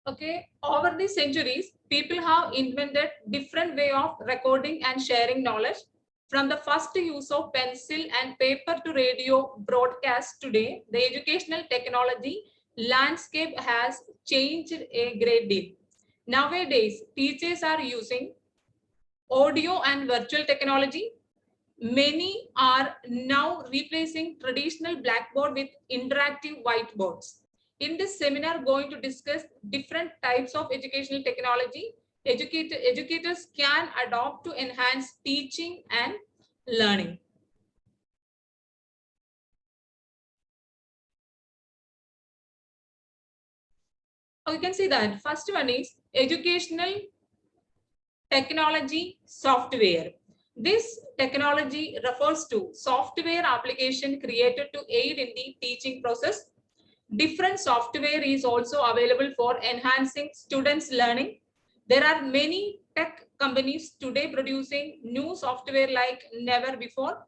Okay, over the centuries, people have invented different way of recording and sharing knowledge. From the first use of pencil and paper to radio broadcast today, the educational technology landscape has changed a great deal. Nowadays, teachers are using audio and virtual technology. Many are now replacing traditional blackboard with interactive whiteboards. In this seminar, going to discuss different types of educational technology educators can adopt to enhance teaching and learning. You can see that first one is educational technology software. This technology refers to software application created to aid in the teaching process. Different software is also available for enhancing students' learning. There are many tech companies today producing new software like never before.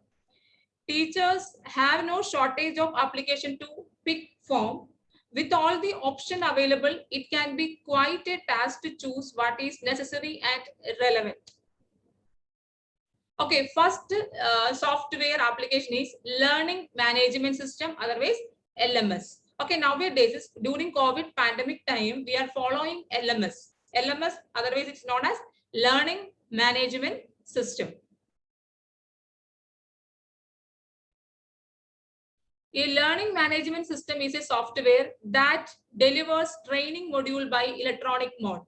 Teachers have no shortage of application to pick from. With all the option available, it can be quite a task to choose what is necessary and relevant. Okay, first software application is Learning Management System, otherwise LMS. Okay, nowadays during COVID pandemic time, we are following LMS. LMS, otherwise it's known as Learning Management System. A learning management system is a software that delivers training module by electronic mode.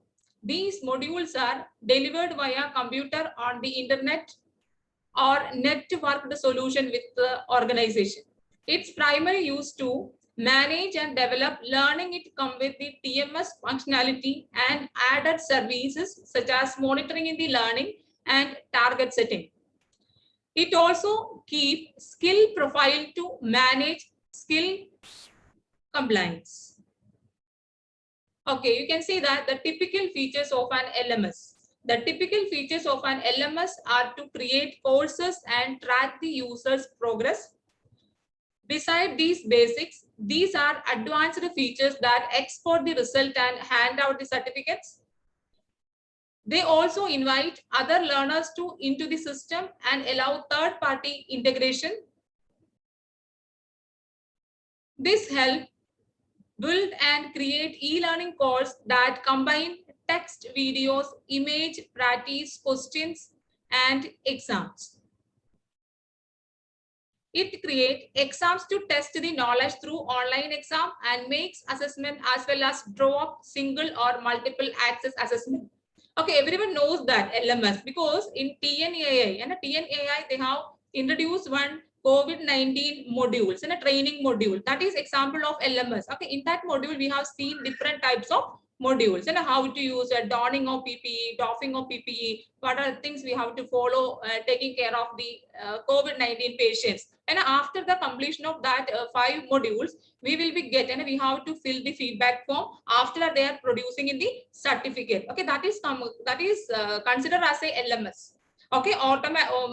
These modules are delivered via computer on the internet or networked solution with the organization. Its primary use to manage and develop learning. It comes with the TMS functionality and added services such as monitoring in the learning and target setting. It also keeps skill profile to manage skill compliance. Okay, you can see that the typical features of an LMS. The typical features of an LMS are to create courses and track the user's progress. Beside these basics, these are advanced features that export the result and hand out the certificates. They also invite other learners into the system and allow third-party integration. This helps build and create e-learning courses that combine text, videos, image, practice, questions, and exams. It creates exams to test the knowledge through online exam and makes assessment as well as draw up single or multiple access assessment. Okay, everyone knows that LMS because in TNAI and TNAI they have introduced one COVID-19 modules and a training module. That is example of LMS. Okay, in that module we have seen different types of modules and how to use a donning of PPE, doffing of PPE, what are the things we have to follow taking care of the COVID-19 patients. And after the completion of that 5 modules, we will be getting, we have to fill the feedback form after they are producing in the certificate. Okay, that is considered as a LMS. Okay,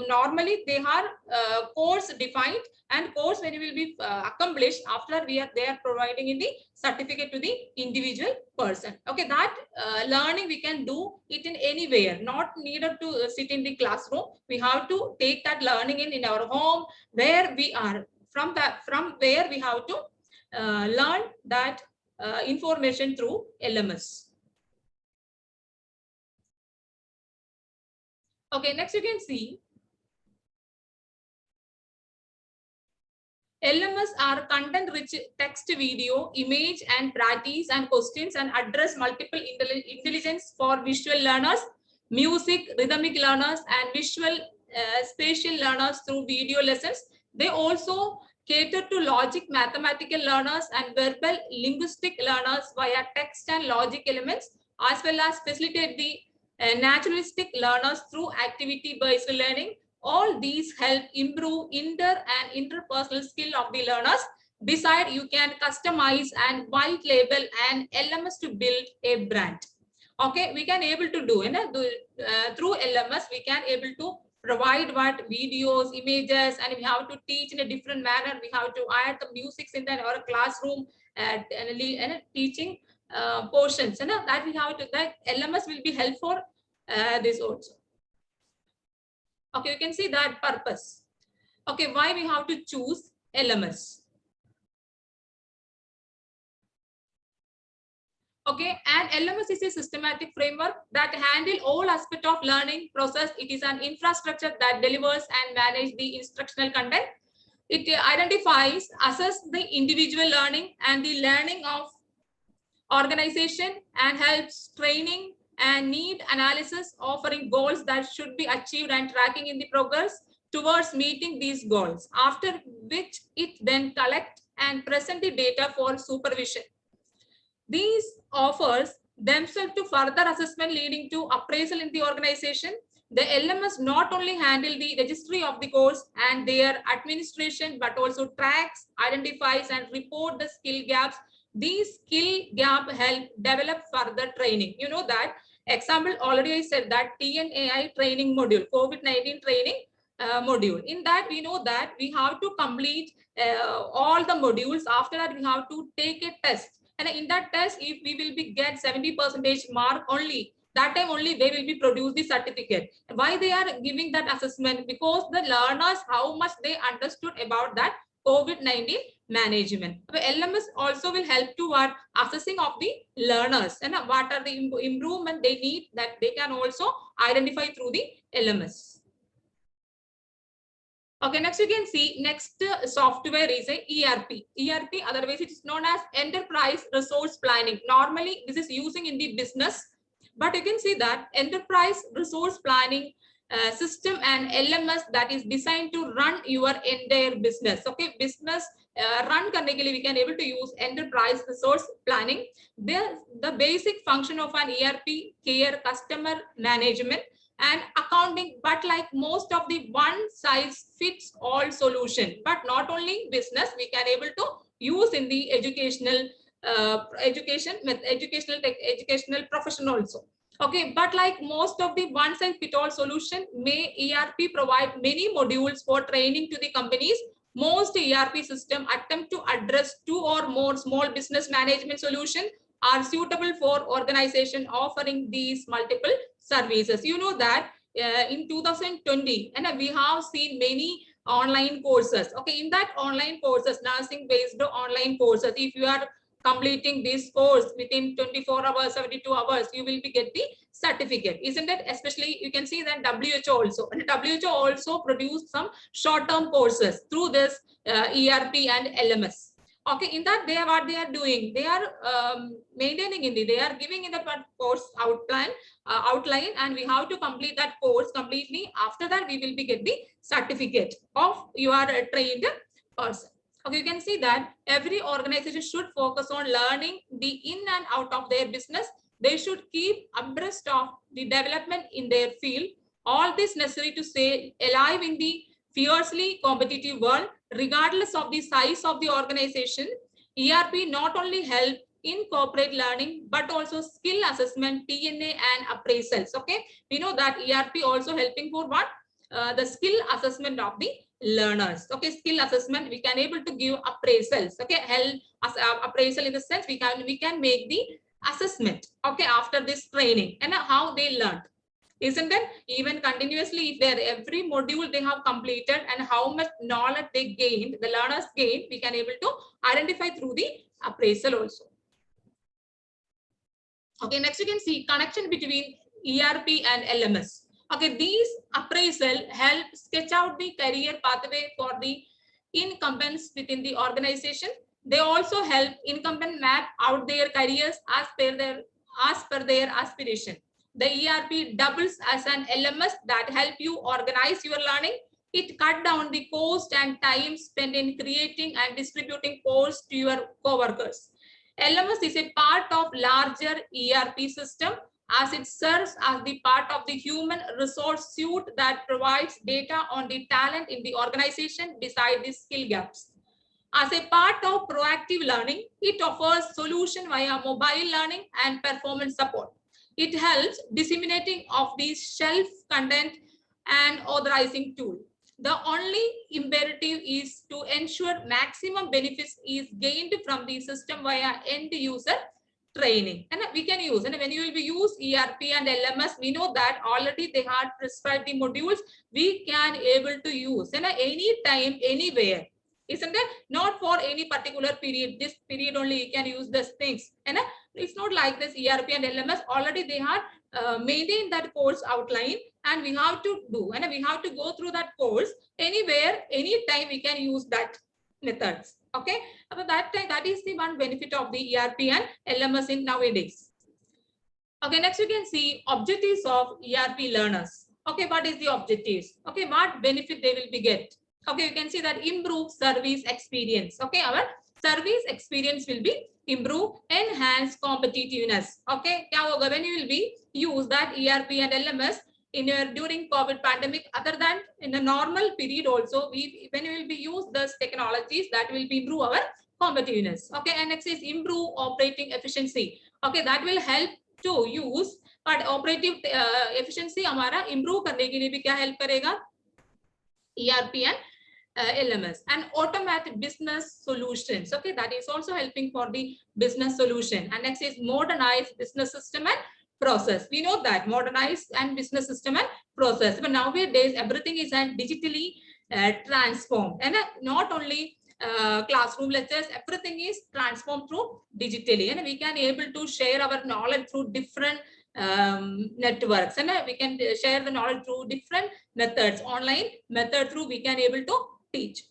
normally they are course defined and course when it will be accomplished after they are providing in the certificate to the individual person. Okay, that learning we can do it in anywhere, not needed to sit in the classroom. We have to take that learning in our home where we are. From where we have to learn that information through LMS. Okay, next you can see LMS are content-rich text, video, image, and practice and questions and address multiple intelligence for visual learners, music, rhythmic learners, and visual spatial learners through video lessons. They also cater to logic, mathematical learners, and verbal linguistic learners via text and logic elements, as well as facilitate the naturalistic learners through activity-based learning. All these help improve inter and interpersonal skill of the learners. Besides, you can customize and white label an LMS to build a brand. Okay, we can able to do, through LMS, we can able to provide what videos, images, and we have to teach in a different manner. We have to add the music in our classroom and teaching portions, and that we have to, that LMS will be helpful for this also. Okay, you can see that purpose. Okay, why we have to choose LMS. Okay, and LMS is a systematic framework that handle all aspects of learning process. It is an infrastructure that delivers and manage the instructional content. It identifies, assess the individual learning and the learning of organization, and helps training and need analysis, offering goals that should be achieved and tracking in the progress towards meeting these goals, after which it then collect and present the data for supervision. These offers themselves to further assessment leading to appraisal in the organization. The LMS not only handle the registry of the course and their administration, but also tracks, identifies, and report the skill gaps. These skill gap help develop further training. You know that example already I said that TNAI training module, COVID-19 training module. In that we know that we have to complete all the modules. After that we have to take a test, and in that test if we will be get 70% mark only, that time only they will be produce the certificate. Why they are giving that assessment? Because the learners, how much they understood about that COVID-19 management. LMS also will help to what assessing of the learners, and what are the improvement they need, that they can also identify through the LMS. Okay, next you can see next software is a ERP. ERP, otherwise it is known as Enterprise Resource Planning. Normally this is using in the business, but you can see that Enterprise Resource Planning system and LMS that is designed to run your entire business. Okay, business run करने के लिए we can able to use Enterprise Resource Planning. The basic function of an ERP care customer management and accounting, but like most of the one size fits all solution, but not only business, we can able to use in the educational educational profession also. Okay, but like most of the one size fit all solution, may ERP provide many modules for training to the companies. Most ERP system attempt to address two or more small business management solution are suitable for organization offering these multiple services. You know that in 2020, and we have seen many online courses. Okay, in that online courses, nursing based online courses, if you are completing this course within 24 hours, 72 hours, you will be get the certificate, isn't it? Especially you can see that WHO also, and WHO also produced some short-term courses through this ERP and LMS. Okay, in that what they are doing, they are maintaining in the, they are giving in the course outline, and we have to complete that course completely. After that we will be get the certificate of you are a trained person. Okay, you can see that every organization should focus on learning the in and out of their business. They should keep abreast of the development in their field. All this necessary to stay alive in the fiercely competitive world, regardless of the size of the organization. ERP not only help in corporate learning, but also skill assessment, TNA and appraisals. Okay, we know that ERP also helping for what? The skill assessment of the learners. Okay, skill assessment, we can able to give appraisals. Okay, help us appraisal in the sense we can make the assessment. Okay, after this training and how they learned. Isn't it? Even continuously, if they're every module they have completed and how much knowledge they gained, the learners gained, we can able to identify through the appraisal also. Okay, next you can see connection between ERP and LMS. Okay, these appraisal help sketch out the career pathway for the incumbents within the organization. They also help incumbent map out their careers as per their aspiration. The ERP doubles as an LMS that help you organize your learning. It cut down the cost and time spent in creating and distributing courses to your co-workers. LMS is a part of larger ERP system, as it serves as the part of the human resource suite that provides data on the talent in the organization beside the skill gaps. As a part of proactive learning, it offers solution via mobile learning and performance support. It helps disseminating of the shelf content and authorizing tool. The only imperative is to ensure maximum benefits is gained from the system via end user training, and we can use, and when you will be use ERP and LMS, we know that already they had prescribed the modules we can able to use, and any time, anywhere, isn't it? Not for any particular period, this period only you can use these things, and it's not like this. ERP and LMS already they had maintained that course outline, and we have to do, and we have to go through that course anywhere, anytime we can use that methods. Okay, but that is the one benefit of the ERP and LMS in nowadays. Okay, next you can see objectives of ERP learners. Okay, what is the objectives? Okay, what benefit they will be get? Okay, you can see that improve service experience. Okay, our service experience will be improve, enhance competitiveness. Okay, when you will be use that ERP and LMS in your during COVID pandemic, other than in a normal period also, when we will be use those technologies, that will be improve our competitiveness. Okay, and next is improve operating efficiency. Okay, that will help to use, but operative efficiency हमारा improve करने के लिए भी क्या help करेगा? ERP and LMS, and automatic business solutions. Okay, that is also helping for the business solution. And next is modernize business system and process. We know that modernize and business system and process, but nowadays everything is digitally transformed, and not only classroom lectures, everything is transformed through digitally, and we can able to share our knowledge through different networks, and we can share the knowledge through different methods, online method through we can able to teach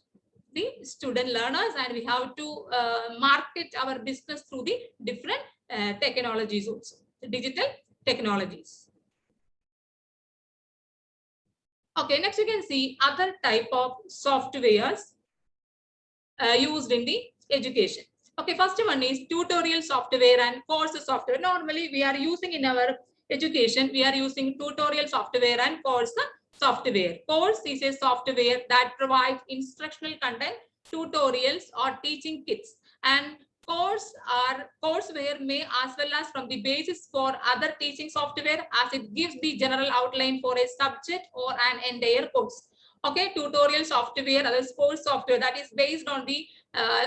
the student learners, and we have to market our business through the different technologies also, the digital technologies. Okay, next you can see other type of softwares used in the education. Okay, first one is tutorial software and course software. Normally we are using in our education, we are using tutorial software and course software. Course is a software that provides instructional content, tutorials or teaching kits, and courseware may as well as from the basis for other teaching software, as it gives the general outline for a subject or an entire course. Okay, tutorial software, other course software, that is based on the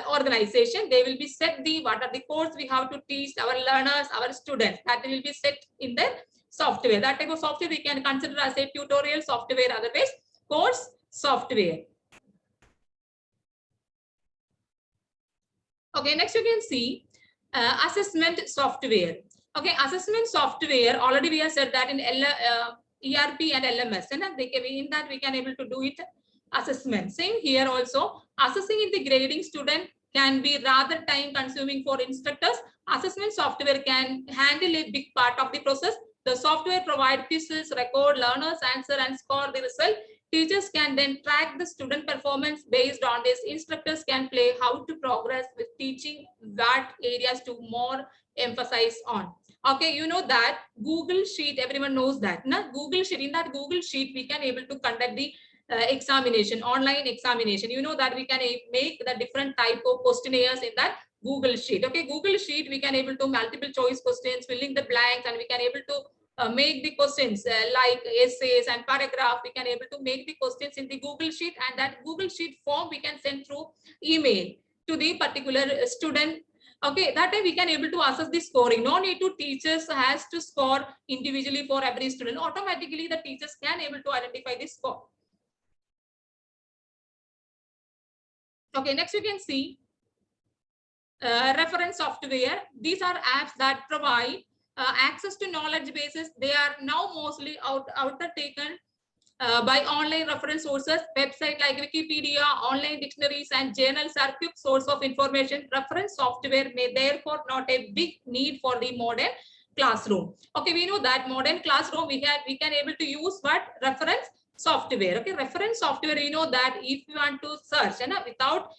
organization. They will be set the what are the course we have to teach our learners, our students, that will be set in the software. That type of software we can consider as a tutorial software, otherwise course software. Okay, next you can see assessment software. Okay, assessment software, already we have said that in ERP and LMS, and in that we can able to do it assessment. Same here also, assessing in the grading student can be rather time consuming for instructors. Assessment software can handle a big part of the process. The software provides quizzes, record learners answer and score the result. Teachers can then track the student performance. Based on this, instructors can play how to progress with teaching, what areas to more emphasize on. Okay, you know that Google Sheet, everyone knows that. Na? Google Sheet, in that Google Sheet, we can able to conduct the examination, online examination. You know that we can make the different type of questionnaires in that Google Sheet. Okay, Google Sheet, we can able to multiple choice questions, filling the blanks, and we can able to make the questions like essays and paragraph. We can able to make the questions in the Google Sheet, and that Google Sheet form we can send through email to the particular student. Okay, that time we can able to assess the scoring. No need to teachers has to score individually for every student. Automatically the teachers can able to identify the score. Okay, next you can see reference software. These are apps that provide access to knowledge bases. They are now mostly undertaken by online reference sources. Websites like Wikipedia, online dictionaries and journals are quick source of information. Reference software may therefore not a big need for the modern classroom. Okay, we know that modern classroom we can able to use what reference software. Okay, reference software, you know that if you want to search, and without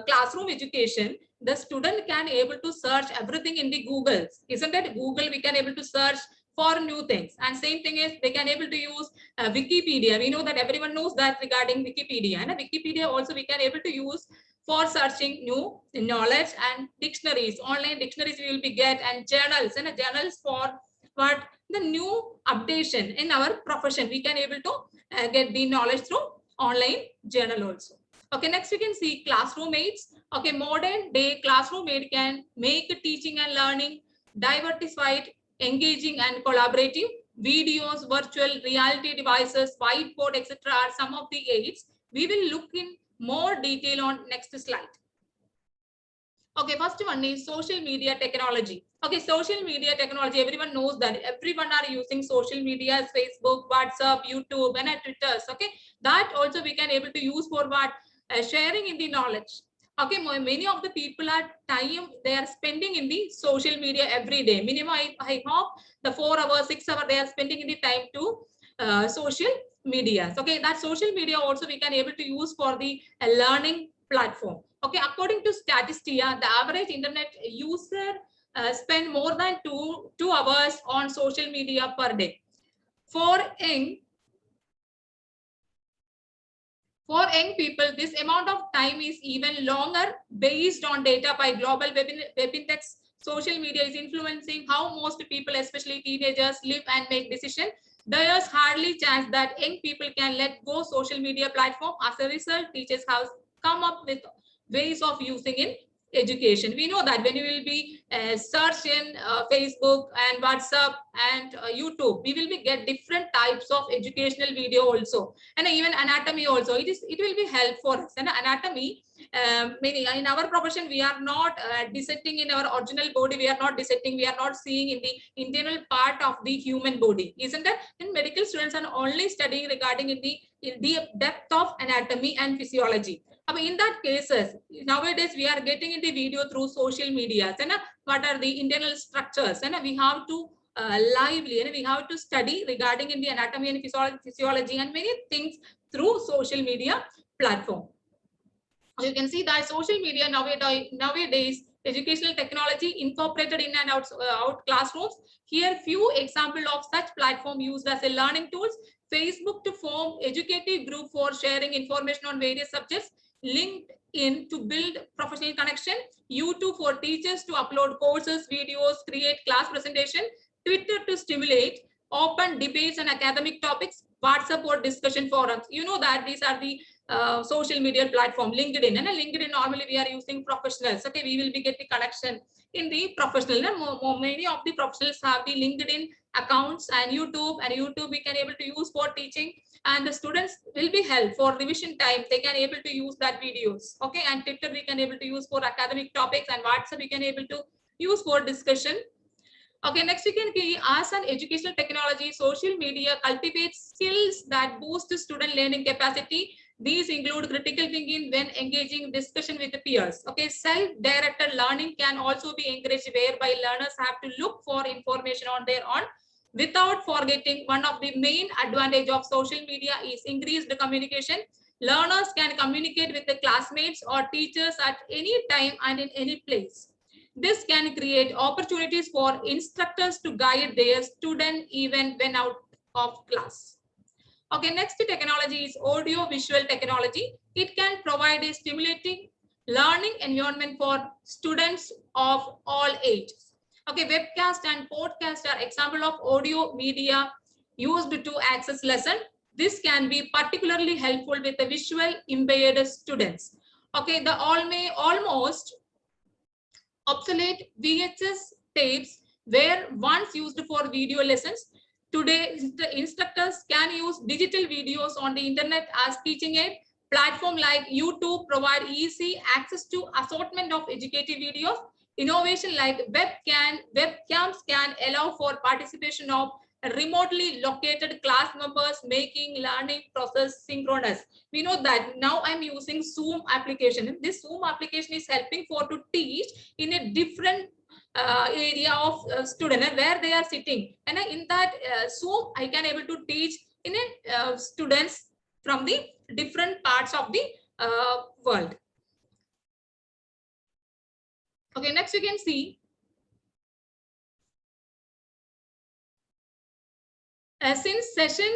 classroom education, the student can able to search everything in the Google, isn't it? Google, we can able to search for new things, and same thing is they can able to use Wikipedia. We know that everyone knows that regarding Wikipedia, and Wikipedia also we can able to use for searching new knowledge, and dictionaries, online dictionaries we will be get, and journals, and journals for what the new updation in our profession. We can able to get the knowledge through online journal also. Okay, next we can see classroom aids. Okay, modern day classroom aid can make teaching and learning diversified, engaging, and collaborative. Videos, virtual reality devices, whiteboard, etc. are some of the aids. We will look in more detail on next slide. Okay, first one is social media technology. Okay, social media technology, everyone knows that everyone are using social media, Facebook, WhatsApp, YouTube, and Twitter. Okay, that also we can able to use for what? Sharing in the knowledge. Okay, many of the people are time they are spending in the social media every day. Minimum, I hope the 4 hours, 6 hours they are spending in the time to social media. Okay, that social media also we can able to use for the learning platform. Okay, according to Statista, the average internet user spend more than two hours on social media per day. For young people, this amount of time is even longer. Based on data by Global Web Index, social media is influencing how most people, especially teenagers, live and make decisions. There is hardly chance that young people can let go social media platform. As a result, teachers have come up with ways of using in education. We know that when you will be search in Facebook and WhatsApp and YouTube, we will be get different types of educational video also, and even anatomy also. It will be helpful for us. And anatomy, in our profession, we are not dissecting in our original body. We are not dissecting. We are not seeing in the internal part of the human body, isn't it? And medical students are only studying regarding in the depth of anatomy and physiology. In that cases, nowadays we are getting into video through social media. And what are the internal structures? And we have to lively, and we have to study regarding in the anatomy and physiology and many things through social media platform. You can see that social media nowadays educational technology incorporated in and out classrooms. Here few example of such platform used as a learning tools. Facebook to form educative group for sharing information on various subjects. LinkedIn to build professional connection. YouTube for teachers to upload courses, videos, create class presentation. Twitter to stimulate open debates and academic topics. WhatsApp for discussion forums. You know that these are the social media platform. LinkedIn, and LinkedIn normally we are using professionals. Okay, we will be getting connection in the professional. Many of the professionals have the LinkedIn accounts, and YouTube we can able to use for teaching, and the students will be helped for revision time. They can able to use that videos. Okay, and Twitter we can able to use for academic topics, and WhatsApp we can able to use for discussion. Okay, next we can see as an educational technology, social media cultivates skills that boost student learning capacity. These include critical thinking when engaging discussion with the peers. Okay, self-directed learning can also be encouraged, whereby learners have to look for information on their own. Without forgetting, one of the main advantage of social media is increased communication. Learners can communicate with the classmates or teachers at any time and in any place. This can create opportunities for instructors to guide their student even when out of class. Okay, next technology is audio visual technology. It can provide a stimulating learning environment for students of all ages. Okay, webcast and podcast are example of audio media used to access lesson. This can be particularly helpful with the visual impaired students. Okay, the almost obsolete VHS tapes were once used for video lessons. Today, the instructors can use digital videos on the internet as teaching aid. Platforms like YouTube provide easy access to assortment of educative videos. Innovation like webcams can allow for participation of remotely located class members, making learning process synchronous. We know that now I'm using Zoom application. This Zoom application is helping for to teach in a different area of student where they are sitting, and in that Zoom I can able to teach in a students from the different parts of the world. Okay, next you can see since session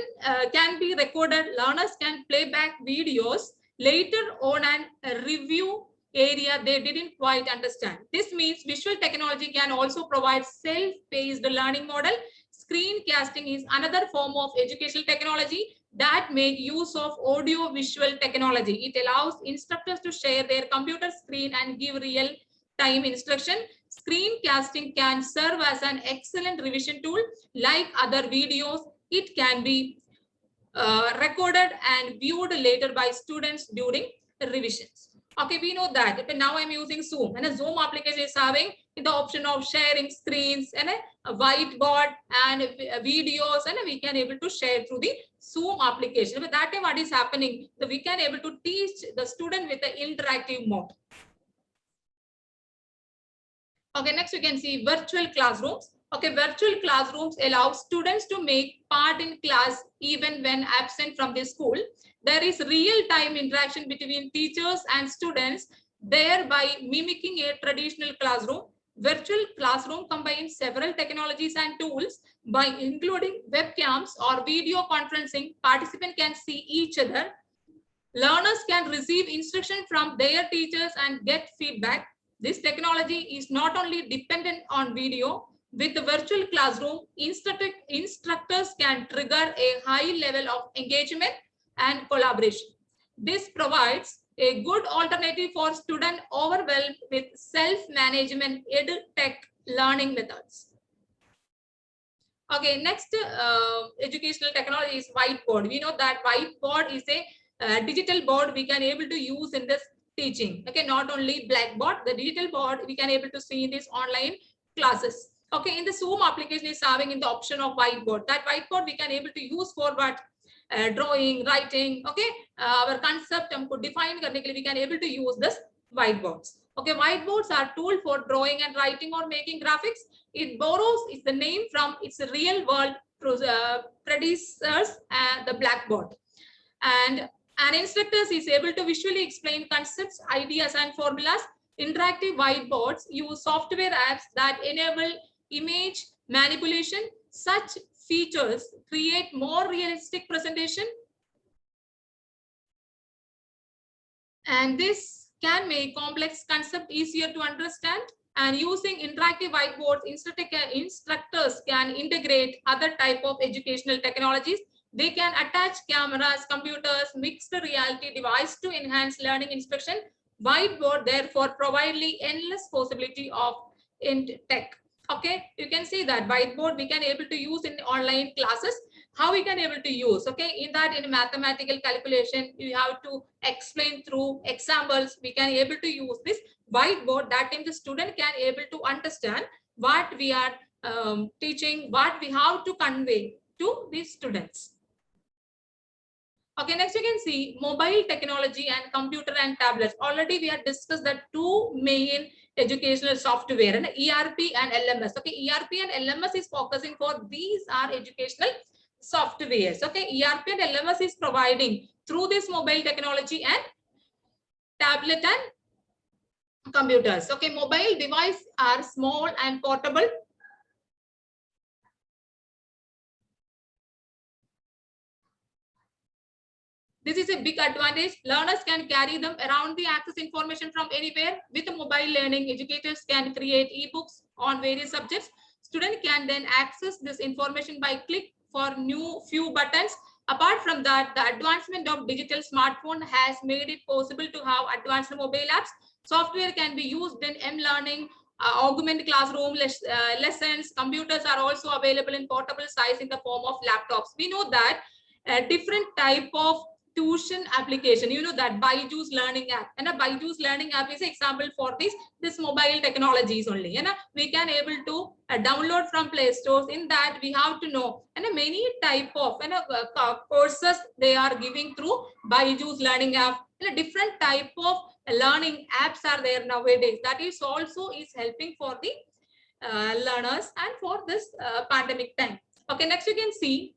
can be recorded, learners can play back videos later on and review area they didn't quite understand. This means visual technology can also provide self-paced learning model. Screencasting is another form of educational technology that make use of audio visual technology. It allows instructors to share their computer screen and give real time instruction. Screencasting can serve as an excellent revision tool. Like other videos, it can be recorded and viewed later by students during revisions. Okay, we know that. But now I'm using Zoom, and a Zoom application is having the option of sharing screens and a whiteboard and videos, and we can able to share through the Zoom application. But that time, what is happening? We can able to teach the student with the interactive mode. Okay, next you can see virtual classrooms. Okay, virtual classrooms allow students to make part in class even when absent from the school. There is real-time interaction between teachers and students, thereby mimicking a traditional classroom. Virtual classroom combines several technologies and tools. By including webcams or video conferencing, participants can see each other. Learners can receive instruction from their teachers and get feedback. This technology is not only dependent on video. With the virtual classroom, instructors can trigger a high level of engagement and collaboration. This provides a good alternative for students overwhelmed with self-management EdTech learning methods. Okay, next educational technology is whiteboard. We know that whiteboard is a digital board we can able to use in this teaching. Okay, not only blackboard, the digital board we can able to see in these online classes. Okay, in the Zoom application is having in the option of whiteboard. That whiteboard we can able to use for what? Drawing, writing. Okay, our concept could define technically we can able to use this whiteboards. Okay, whiteboards are tool for drawing and writing or making graphics. It borrows its the name from its real world predecessors, the blackboard. And an instructor is able to visually explain concepts, ideas, and formulas. Interactive whiteboards use software apps that enable image manipulation. Such features create more realistic presentation, and this can make complex concept easier to understand. And using interactive whiteboards, instructors can integrate other type of educational technologies. They can attach cameras, computers, mixed reality device to enhance learning instruction. Whiteboard therefore provide endless possibility of in tech. Okay, you can see that whiteboard we can able to use in online classes. How we can able to use? Okay, in that in mathematical calculation you have to explain through examples. We can able to use this whiteboard. That time the student can able to understand what we are teaching, what we have to convey to the students. Okay, next you can see mobile technology and computer and tablets. Already we have discussed the two main educational software, and ERP and LMS. Okay, ERP and LMS is focusing for these are educational softwares. Okay, ERP and LMS is providing through this mobile technology and tablet and computers. Okay, mobile devices are small and portable. This is a big advantage. Learners can carry them around the access information from anywhere. With mobile learning, educators can create ebooks on various subjects. Students can then access this information by click for few buttons. Apart from that, the advancement of digital smartphone has made it possible to have advanced mobile apps. Software can be used in M-learning, augment classroom lessons. Computers are also available in portable size in the form of laptops. We know that different type of tuition application, you know that Byju's learning app, and a Byju's learning app is an example for this mobile technologies only. And we can able to download from Play Stores. In that we have to know and many type of courses they are giving through Byju's learning app. And a different type of learning apps are there nowadays. That is also is helping for the learners and for this pandemic time. Okay, next you can see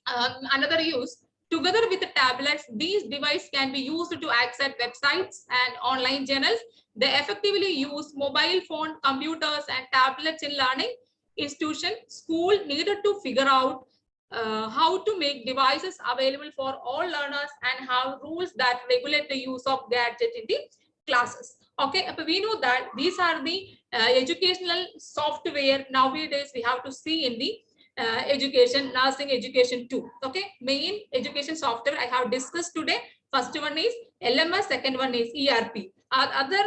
another use. Together with the tablets, these devices can be used to access websites and online journals. They effectively use mobile phone, computers, and tablets in learning. Institution, school needed to figure out how to make devices available for all learners and have rules that regulate the use of gadgets in the classes. Okay, we know that these are the educational software nowadays we have to see in the education, nursing education too. Okay, main education software I have discussed today. First one is LMS, second one is ERP. Other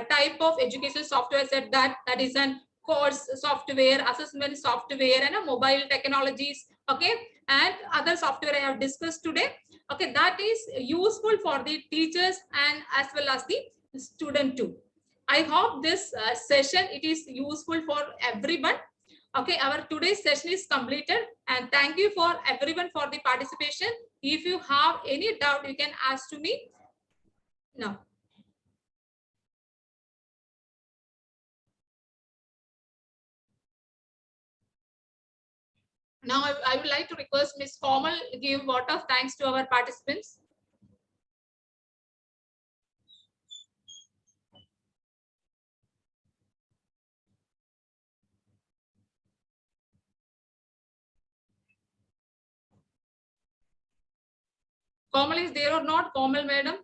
type of educational software set that is an course software, assessment software, and a mobile technologies. Okay, and other software I have discussed today. Okay, that is useful for the teachers and as well as the student too. I hope this session it is useful for everyone. Okay, our today's session is completed, and thank you for everyone for the participation. If you have any doubt, you can ask to me now. Now, I would like to request Ms. Komal give vote of thanks to our participants. Komal is there or not? Komal, madam?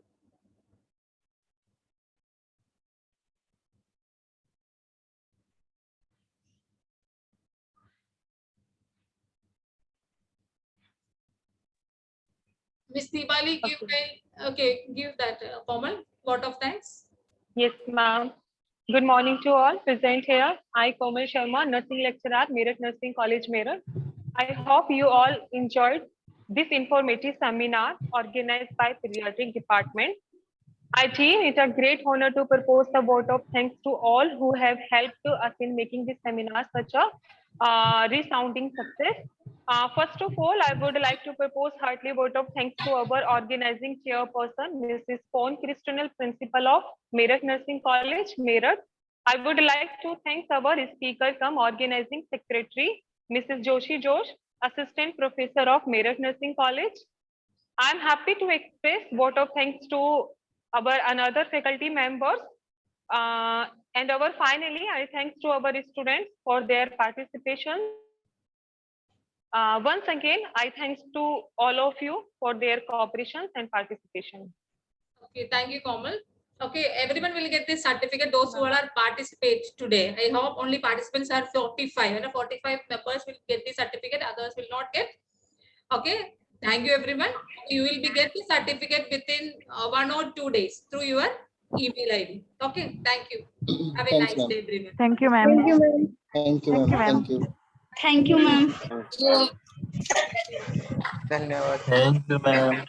Ms. Deepali, give give that Komal vote of thanks. Yes, ma'am. Good morning to all present here. I, Komal Sharma, nursing lecturer at Meerut Nursing College, Meerut. I hope you all enjoyed this informative seminar organized by Pediatric Department. I deem it a great honor to propose a vote of thanks to all who have helped us in making this seminar such a resounding success. First of all, I would like to propose heartily vote of thanks to our organizing chairperson, Mrs. Pon Kristunal, Principal of Meerut Nursing College, Meerut. I would like to thank our speaker cum organizing secretary, Mrs. Joshi Josh, Assistant Professor of Meerut Nursing College. I am happy to express vote of thanks to our another faculty members. And finally, I thanks to our students for their participation. Once again, I thanks to all of you for their cooperation and participation. Okay, thank you, Komal. Okay, everyone will get this certificate. Those who are participate today. I hope only participants are 45. And 45 members will get the certificate. Others will not get. Okay, thank you, everyone. You will be get the certificate within 1 or 2 days through your email ID. Okay, thank you. Have a Thanks, nice day, everyone. Thank you, ma'am. Thank you, ma'am. Thank you, ma'am. Thank you. Thank you, ma'am. धन्यवाद. Thank you, ma'am.